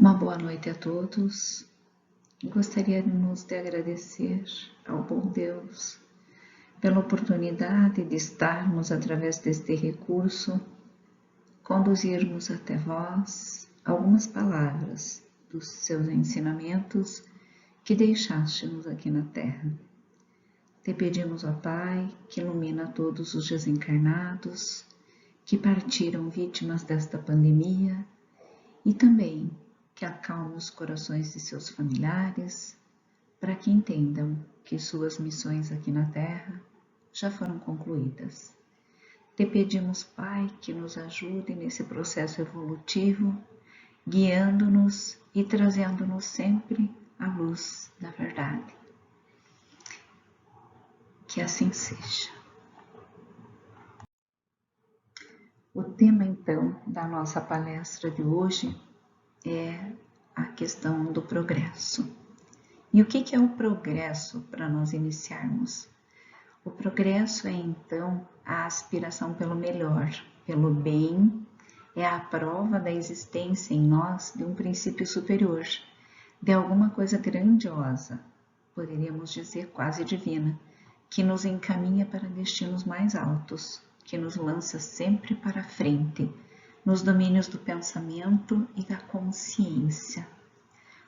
Uma boa noite a todos. Gostaríamos de agradecer ao bom Deus pela oportunidade de estarmos, através deste recurso, conduzirmos até vós algumas palavras dos seus ensinamentos que deixaste-nos aqui na Terra. Te pedimos, ó Pai, que ilumina todos os desencarnados que partiram vítimas desta pandemia e também que acalme os corações de seus familiares, para que entendam que suas missões aqui na Terra já foram concluídas. Te pedimos, Pai, que nos ajude nesse processo evolutivo, guiando-nos e trazendo-nos sempre a luz da verdade. Que assim seja. O tema, então, da nossa palestra de hoje é a questão do progresso. E o que é o progresso para nós iniciarmos? O progresso é, então, a aspiração pelo melhor, pelo bem, é a prova da existência em nós de um princípio superior, de alguma coisa grandiosa, poderíamos dizer quase divina, que nos encaminha para destinos mais altos, que nos lança sempre para frente, nos domínios do pensamento e da consciência.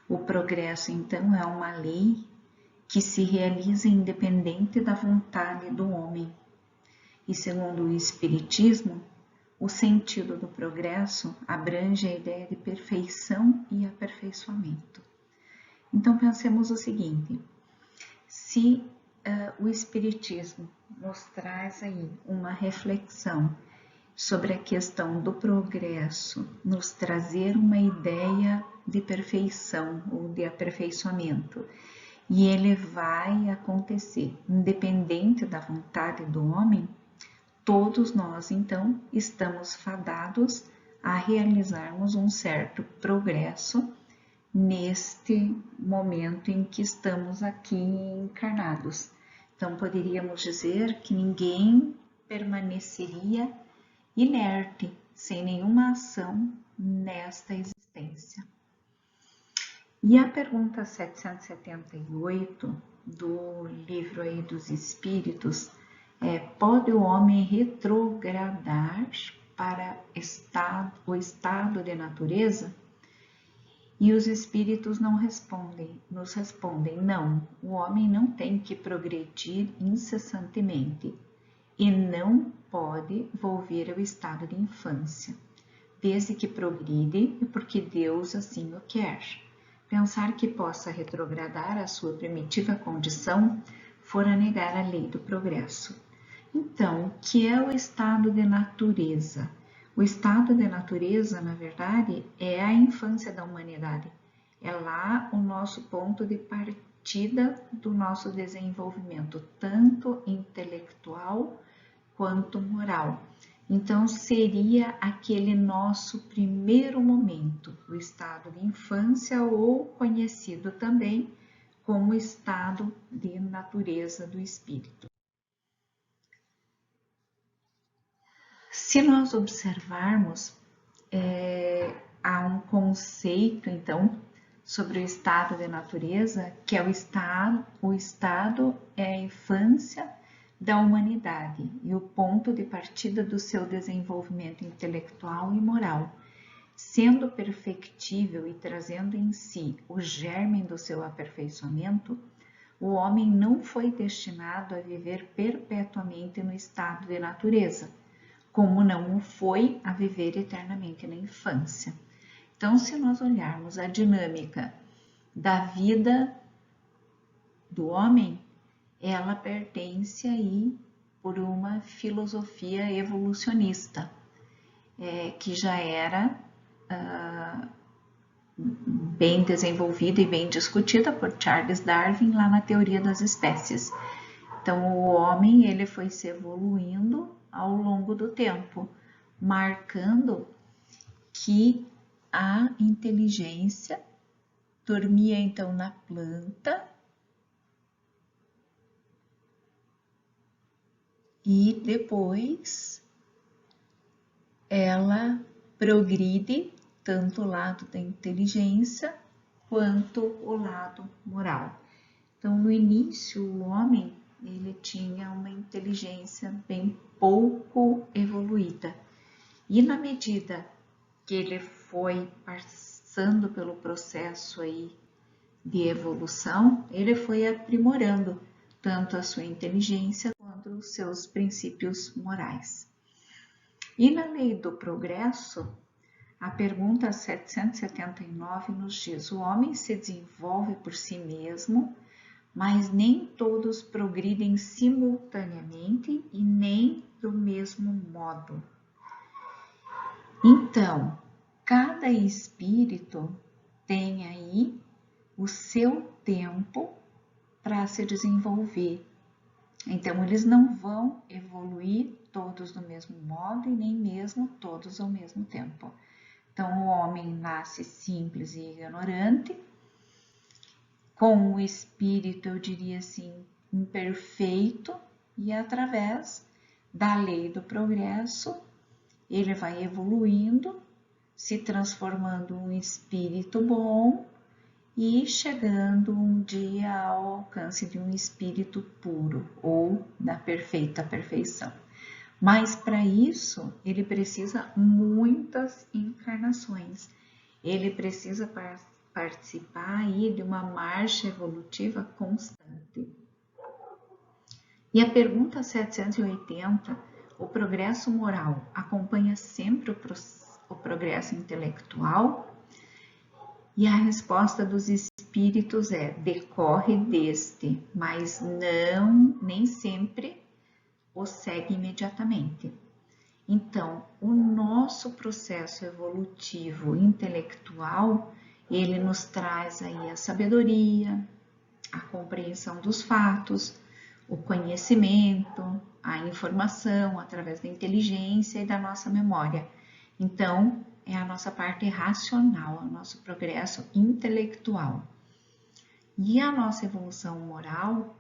O progresso, então, é uma lei que se realiza independente da vontade do homem. E, segundo o Espiritismo, o sentido do progresso abrange a ideia de perfeição e aperfeiçoamento. Então, pensemos o seguinte: se o Espiritismo nos traz aí uma reflexão sobre a questão do progresso, nos trazer uma ideia de perfeição ou de aperfeiçoamento, e ele vai acontecer independente da vontade do homem, todos nós então estamos fadados a realizarmos um certo progresso neste momento em que estamos aqui encarnados. Então poderíamos dizer que ninguém permaneceria inerte, sem nenhuma ação nesta existência. E a pergunta 778 do livro aí dos Espíritos é: pode o homem retrogradar para o estado de natureza? E os Espíritos nos respondem: não, o homem não tem que progredir incessantemente e não pode volver ao estado de infância, desde que progride e porque Deus assim o quer. Pensar que possa retrogradar a sua primitiva condição fora negar a lei do progresso. Então, o que é o estado de natureza? O estado de natureza, na verdade, é a infância da humanidade. É lá o nosso ponto de partida do nosso desenvolvimento, tanto intelectual quanto moral. Então, seria aquele nosso primeiro momento, o estado de infância, ou conhecido também como estado de natureza do espírito. Se nós observarmos, há um conceito, então, sobre o estado de natureza, que é o estado é a infância da humanidade e o ponto de partida do seu desenvolvimento intelectual e moral, sendo perfectível e trazendo em si o germe do seu aperfeiçoamento. O homem não foi destinado a viver perpetuamente no estado de natureza, como não o foi a viver eternamente na infância. Então, se nós olharmos a dinâmica da vida do homem, ela pertence aí por uma filosofia evolucionista, que já era bem desenvolvida e bem discutida por Charles Darwin lá na Teoria das Espécies. Então, o homem ele foi se evoluindo ao longo do tempo, marcando que a inteligência dormia então na planta e depois ela progride tanto o lado da inteligência quanto o lado moral. Então, no início, o homem ele tinha uma inteligência bem pouco evoluída. E na medida que ele foi passando pelo processo aí de evolução, ele foi aprimorando tanto a sua inteligência quanto os seus princípios morais. E na lei do progresso, a pergunta 779 nos diz: o homem se desenvolve por si mesmo, mas nem todos progridem simultaneamente e nem do mesmo modo. Então, cada espírito tem aí o seu tempo para se desenvolver. Então, eles não vão evoluir todos do mesmo modo e nem mesmo todos ao mesmo tempo. Então, o homem nasce simples e ignorante, com o espírito, eu diria assim, imperfeito, e através da lei do progresso, ele vai evoluindo, se transformando em um espírito bom e chegando um dia ao alcance de um espírito puro ou da perfeita perfeição. Mas para isso, ele precisa muitas encarnações. Ele precisa participar aí de uma marcha evolutiva constante. E a pergunta 780, o progresso moral acompanha sempre o progresso intelectual? E a resposta dos espíritos é: decorre deste, mas nem sempre o segue imediatamente. Então, o nosso processo evolutivo intelectual, ele nos traz aí a sabedoria, a compreensão dos fatos, o conhecimento, a informação através da inteligência e da nossa memória. Então, é a nossa parte racional, o nosso progresso intelectual. E a nossa evolução moral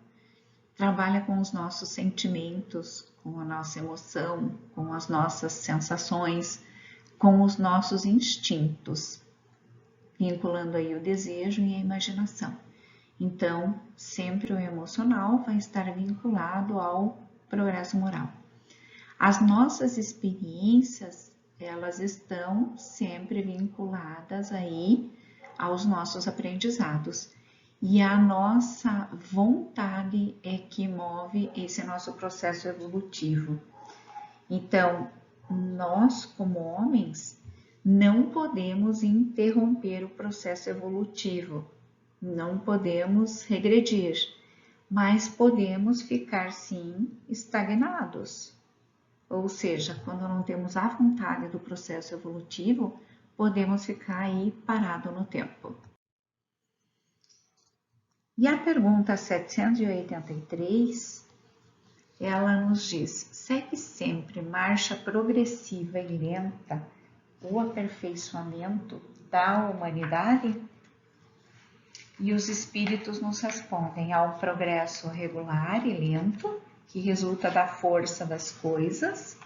trabalha com os nossos sentimentos, com a nossa emoção, com as nossas sensações, com os nossos instintos, vinculando aí o desejo e a imaginação. Então, sempre o emocional vai estar vinculado ao progresso moral. As nossas experiências, elas estão sempre vinculadas aí aos nossos aprendizados. E a nossa vontade é que move esse nosso processo evolutivo. Então, nós, como homens, não podemos interromper o processo evolutivo, não podemos regredir, mas podemos ficar, sim, estagnados. Ou seja, quando não temos a vontade do processo evolutivo, podemos ficar aí parado no tempo. E a pergunta 783, ela nos diz: segue sempre marcha progressiva e lenta o aperfeiçoamento da humanidade? E os espíritos nos respondem: há um progresso regular e lento, que resulta da força das coisas.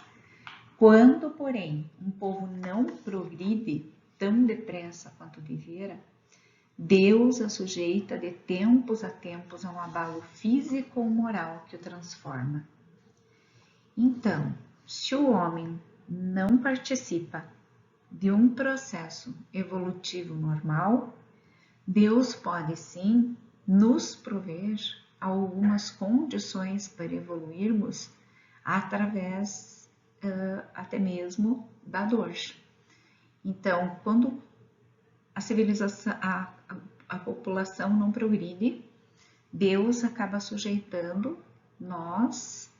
Quando, porém, um povo não progride tão depressa quanto devera, Deus a sujeita de tempos a tempos a um abalo físico ou moral que o transforma. Então, se o homem não participa de um processo evolutivo normal, Deus pode sim nos prover algumas condições para evoluirmos através até mesmo da dor. Então, quando a civilização, a população não progride, Deus acaba sujeitando nós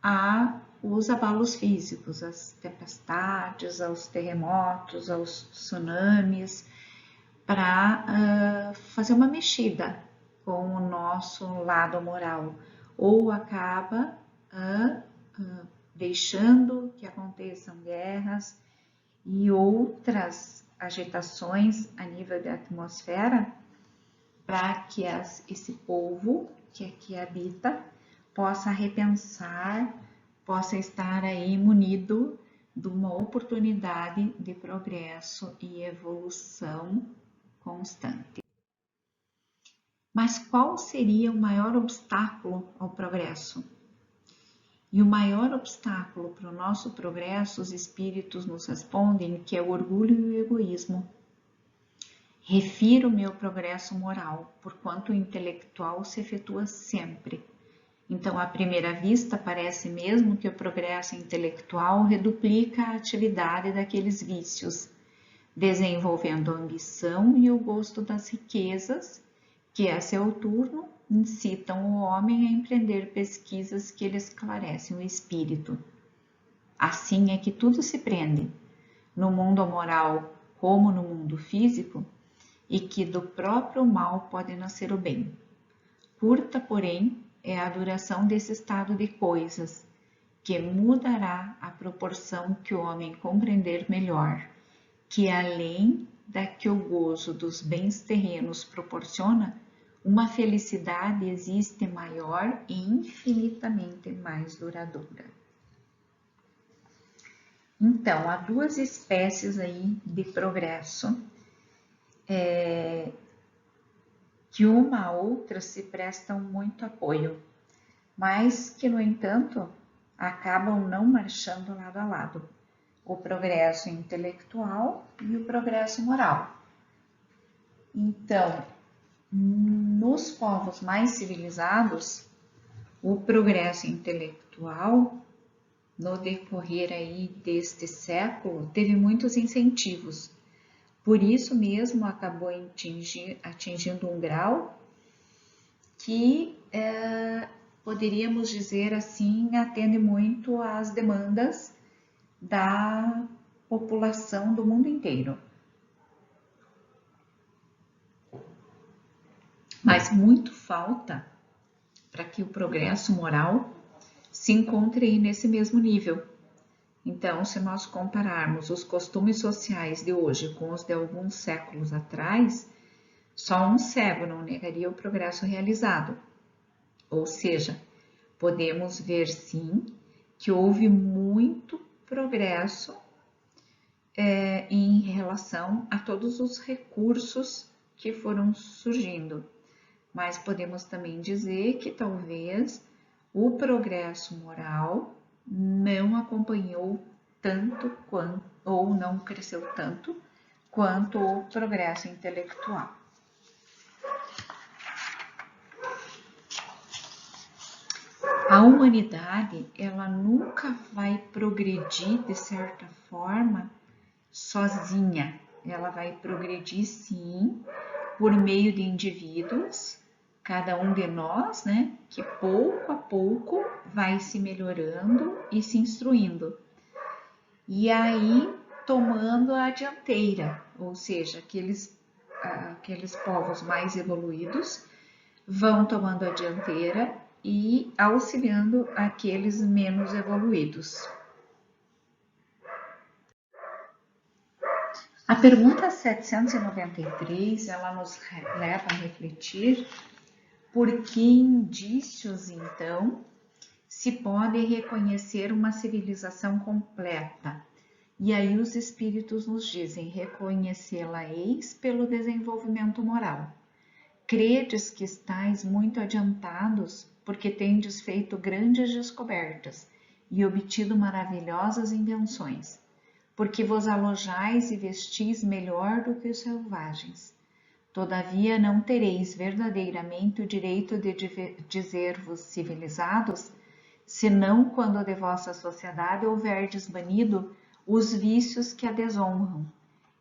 aos abalos físicos, às tempestades, aos terremotos, aos tsunamis, para fazer uma mexida com o nosso lado moral, ou acaba deixando que aconteçam guerras e outras agitações a nível da atmosfera, para que esse povo que aqui habita possa repensar, possa estar aí munido de uma oportunidade de progresso e evolução constante. Mas qual seria o maior obstáculo ao progresso? E o maior obstáculo para o nosso progresso, os espíritos nos respondem que é o orgulho e o egoísmo. Refiro o meu progresso moral, porquanto o intelectual se efetua sempre. Então, à primeira vista, parece mesmo que o progresso intelectual reduplica a atividade daqueles vícios, desenvolvendo a ambição e o gosto das riquezas, que a seu turno incitam o homem a empreender pesquisas que lhe esclarecem o espírito. Assim é que tudo se prende, no mundo moral como no mundo físico, e que do próprio mal pode nascer o bem. Curta, porém, é a duração desse estado de coisas, que mudará à proporção que o homem compreender melhor, que além da que o gozo dos bens terrenos proporciona, uma felicidade existe maior e infinitamente mais duradoura. Então, há duas espécies aí de progresso, que uma a outra se prestam muito apoio, mas que, no entanto, acabam não marchando lado a lado. O progresso intelectual e o progresso moral. Então, nos povos mais civilizados, o progresso intelectual, no decorrer aí deste século, teve muitos incentivos. Por isso mesmo, acabou atingindo um grau que, poderíamos dizer assim, atende muito às demandas da população do mundo inteiro. Mas muito falta para que o progresso moral se encontre aí nesse mesmo nível. Então, se nós compararmos os costumes sociais de hoje com os de alguns séculos atrás, só um cego não negaria o progresso realizado. Ou seja, podemos ver sim que houve muito progresso em relação a todos os recursos que foram surgindo. Mas podemos também dizer que talvez o progresso moral não acompanhou tanto quanto, ou não cresceu tanto quanto o progresso intelectual. A humanidade, ela nunca vai progredir de certa forma sozinha. Ela vai progredir sim por meio de indivíduos, cada um de nós, né, que pouco a pouco vai se melhorando e se instruindo. E aí tomando a dianteira, ou seja, aqueles povos mais evoluídos vão tomando a dianteira e auxiliando aqueles menos evoluídos. A pergunta 793, ela nos leva a refletir por que indícios, então, se pode reconhecer uma civilização completa. E aí os espíritos nos dizem, reconhecê-la-eis pelo desenvolvimento moral. Credes que estáis muito adiantados, porque tendes feito grandes descobertas e obtido maravilhosas invenções, porque vos alojais e vestis melhor do que os selvagens. Todavia não tereis verdadeiramente o direito de dizer-vos civilizados, senão quando de vossa sociedade houverdes banido os vícios que a desonram,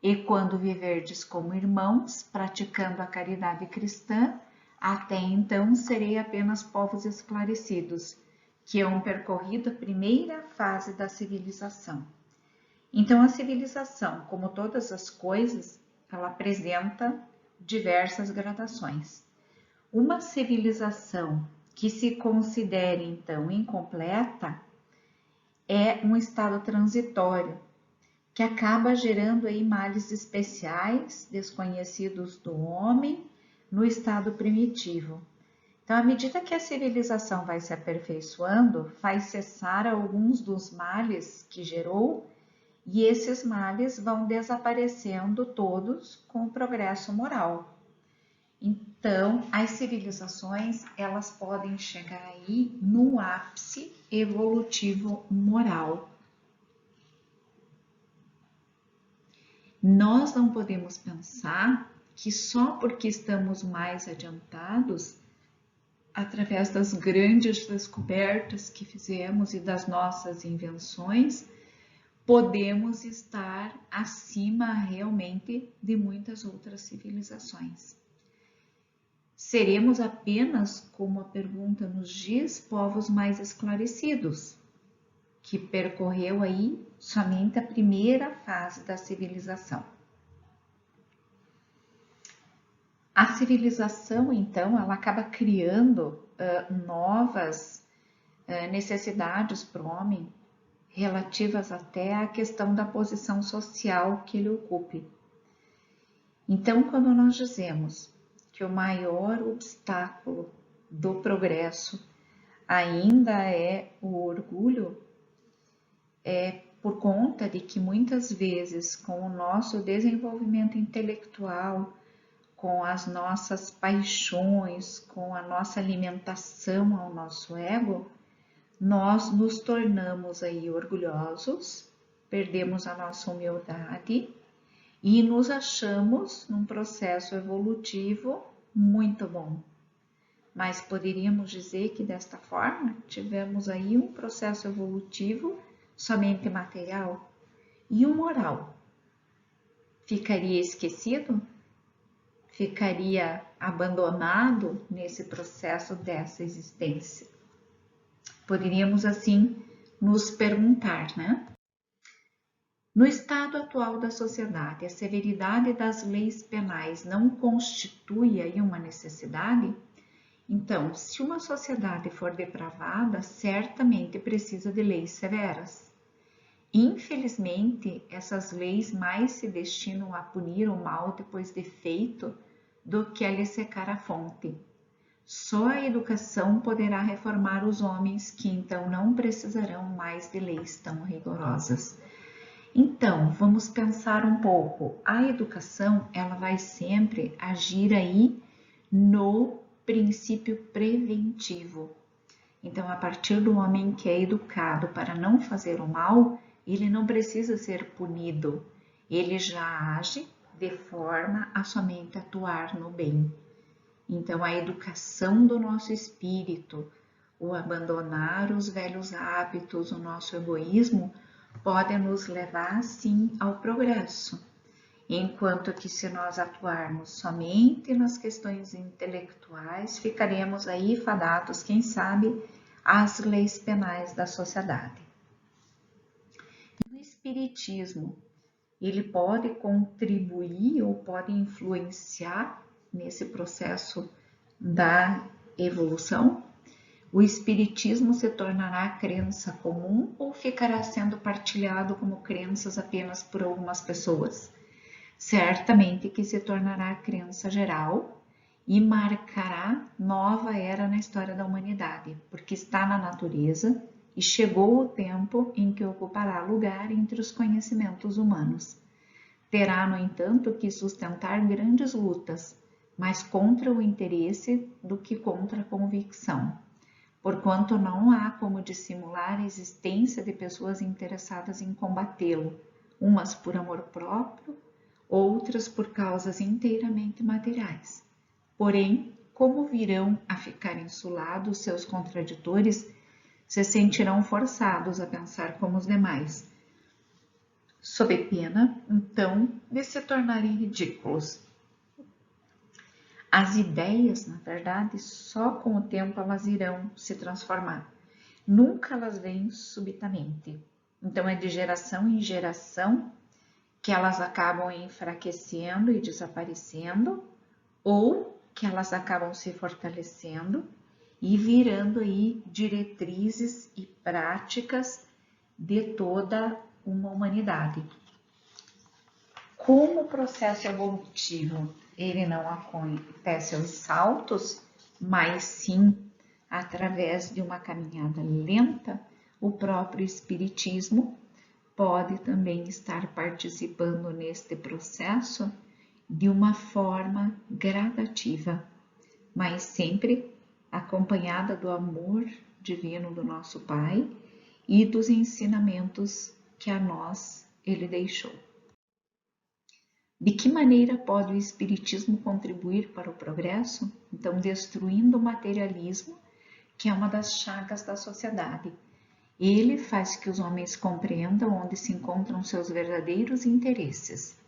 e quando viverdes como irmãos, praticando a caridade cristã, até então serei apenas povos esclarecidos, que hão percorrido a primeira fase da civilização. Então, a civilização, como todas as coisas, ela apresenta diversas gradações. Uma civilização que se considere, então, incompleta é um estado transitório, que acaba gerando aí males especiais, desconhecidos do homem, no estado primitivo. Então, à medida que a civilização vai se aperfeiçoando, faz cessar alguns dos males que gerou E esses males vão desaparecendo todos com o progresso moral. Então, as civilizações, elas podem chegar aí no ápice evolutivo moral. Nós não podemos pensar que só porque estamos mais adiantados, através das grandes descobertas que fizemos e das nossas invenções, podemos estar acima realmente de muitas outras civilizações. Seremos apenas, como a pergunta nos diz, povos mais esclarecidos, que percorreu aí somente a primeira fase da civilização. A civilização, então, ela acaba criando novas necessidades para o homem, relativas até à questão da posição social que ele ocupe. Então, quando nós dizemos que o maior obstáculo do progresso ainda é o orgulho, é por conta de que muitas vezes, com o nosso desenvolvimento intelectual, com as nossas paixões, com a nossa alimentação ao nosso ego, nós nos tornamos aí orgulhosos, perdemos a nossa humildade e nos achamos num processo evolutivo muito bom. Mas poderíamos dizer que desta forma tivemos aí um processo evolutivo somente material e o moral. Ficaria esquecido? Ficaria abandonado nesse processo dessa existência? Poderíamos assim nos perguntar, né? No estado atual da sociedade, a severidade das leis penais não constitui aí uma necessidade? Então, se uma sociedade for depravada, certamente precisa de leis severas. Infelizmente, essas leis mais se destinam a punir o mal depois de feito do que a lhe secar a fonte. Só a educação poderá reformar os homens, que então não precisarão mais de leis tão rigorosas. Então, vamos pensar um pouco. A educação, ela vai sempre agir aí no princípio preventivo. Então, a partir do homem que é educado para não fazer o mal, ele não precisa ser punido. Ele já age de forma a somente atuar no bem. Então, a educação do nosso espírito, o abandonar os velhos hábitos, o nosso egoísmo, pode nos levar, sim, ao progresso. Enquanto que se nós atuarmos somente nas questões intelectuais, ficaremos aí fadados, quem sabe, às leis penais da sociedade. O espiritismo, ele pode contribuir ou pode influenciar nesse processo da evolução? O espiritismo se tornará crença comum ou ficará sendo partilhado como crenças apenas por algumas pessoas? Certamente que se tornará crença geral e marcará nova era na história da humanidade, porque está na natureza e chegou o tempo em que ocupará lugar entre os conhecimentos humanos. Terá, no entanto, que sustentar grandes lutas, mais contra o interesse do que contra a convicção, porquanto não há como dissimular a existência de pessoas interessadas em combatê-lo, umas por amor próprio, outras por causas inteiramente materiais. Porém, como virão a ficar insulados, seus contraditores se sentirão forçados a pensar como os demais, sob pena, então, de se tornarem ridículos. As ideias, na verdade, só com o tempo elas irão se transformar. Nunca elas vêm subitamente. Então, é de geração em geração que elas acabam enfraquecendo e desaparecendo, ou que elas acabam se fortalecendo e virando aí diretrizes e práticas de toda uma humanidade. Como o processo evolutivo ele não acontece aos saltos, mas sim através de uma caminhada lenta, o próprio espiritismo pode também estar participando neste processo de uma forma gradativa, mas sempre acompanhada do amor divino do nosso Pai e dos ensinamentos que a nós Ele deixou. De que maneira pode o Espiritismo contribuir para o progresso? Então, destruindo o materialismo, que é uma das chagas da sociedade. Ele faz que os homens compreendam onde se encontram seus verdadeiros interesses,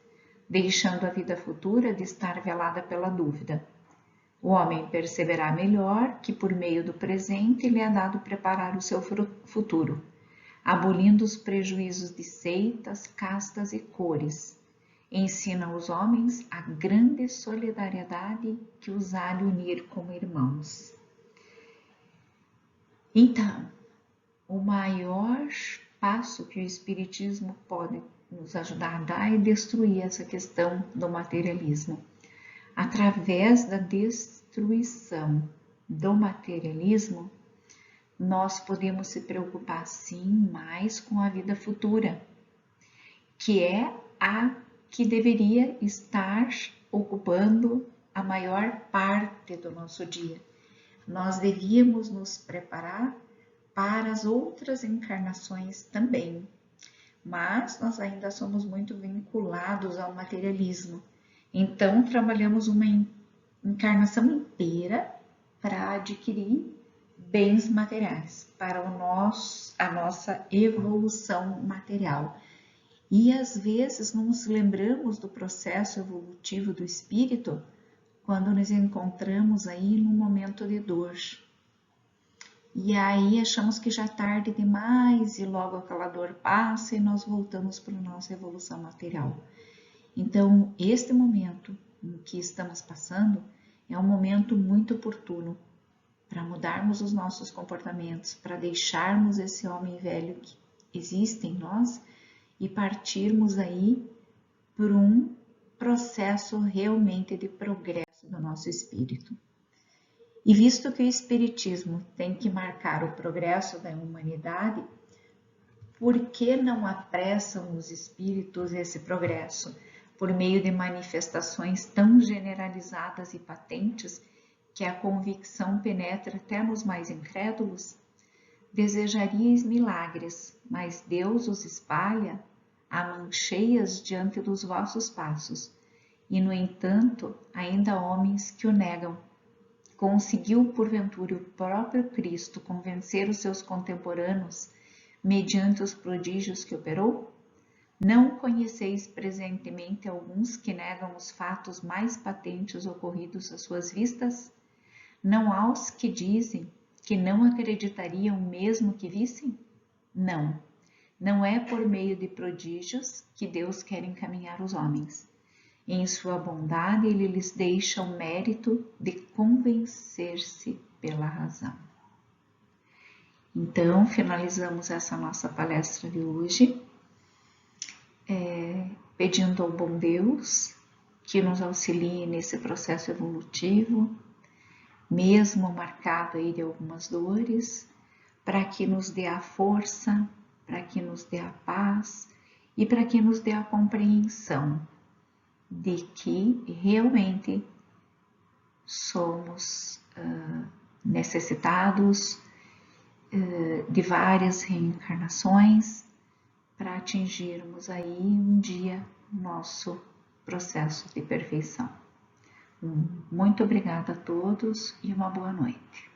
deixando a vida futura de estar velada pela dúvida. O homem perceberá melhor que por meio do presente lhe é dado preparar o seu futuro, abolindo os prejuízos de seitas, castas e cores. Ensina aos homens a grande solidariedade que os há de unir como irmãos. Então, o maior passo que o Espiritismo pode nos ajudar a dar é destruir essa questão do materialismo. Através da destruição do materialismo, nós podemos se preocupar sim mais com a vida futura, que é a que deveria estar ocupando a maior parte do nosso dia. Nós devíamos nos preparar para as outras encarnações também, mas nós ainda somos muito vinculados ao materialismo. Então, trabalhamos uma encarnação inteira para adquirir bens materiais, para a nossa evolução material. E às vezes não nos lembramos do processo evolutivo do espírito quando nos encontramos aí num momento de dor. E aí achamos que já é tarde demais e logo aquela dor passa e nós voltamos para a nossa evolução material. Então, este momento em que estamos passando é um momento muito oportuno para mudarmos os nossos comportamentos, para deixarmos esse homem velho que existe em nós e partirmos aí por um processo realmente de progresso do nosso espírito. E visto que o Espiritismo tem que marcar o progresso da humanidade, por que não apressam os espíritos esse progresso por meio de manifestações tão generalizadas e patentes que a convicção penetra até nos mais incrédulos? Desejaríeis milagres, mas Deus os espalha a mãos cheias diante dos vossos passos, e no entanto ainda há homens que o negam. Conseguiu porventura o próprio Cristo convencer os seus contemporâneos mediante os prodígios que operou? Não conheceis presentemente alguns que negam os fatos mais patentes ocorridos às suas vistas? Não há os que dizem que não acreditariam mesmo que vissem? Não, não é por meio de prodígios que Deus quer encaminhar os homens. Em sua bondade, ele lhes deixa o mérito de convencer-se pela razão. Então, finalizamos essa nossa palestra de hoje, pedindo ao bom Deus que nos auxilie nesse processo evolutivo, mesmo marcado aí de algumas dores, para que nos dê a força, para que nos dê a paz e para que nos dê a compreensão de que realmente somos necessitados de várias reencarnações para atingirmos aí um dia nosso processo de perfeição. Muito obrigada a todos e uma boa noite.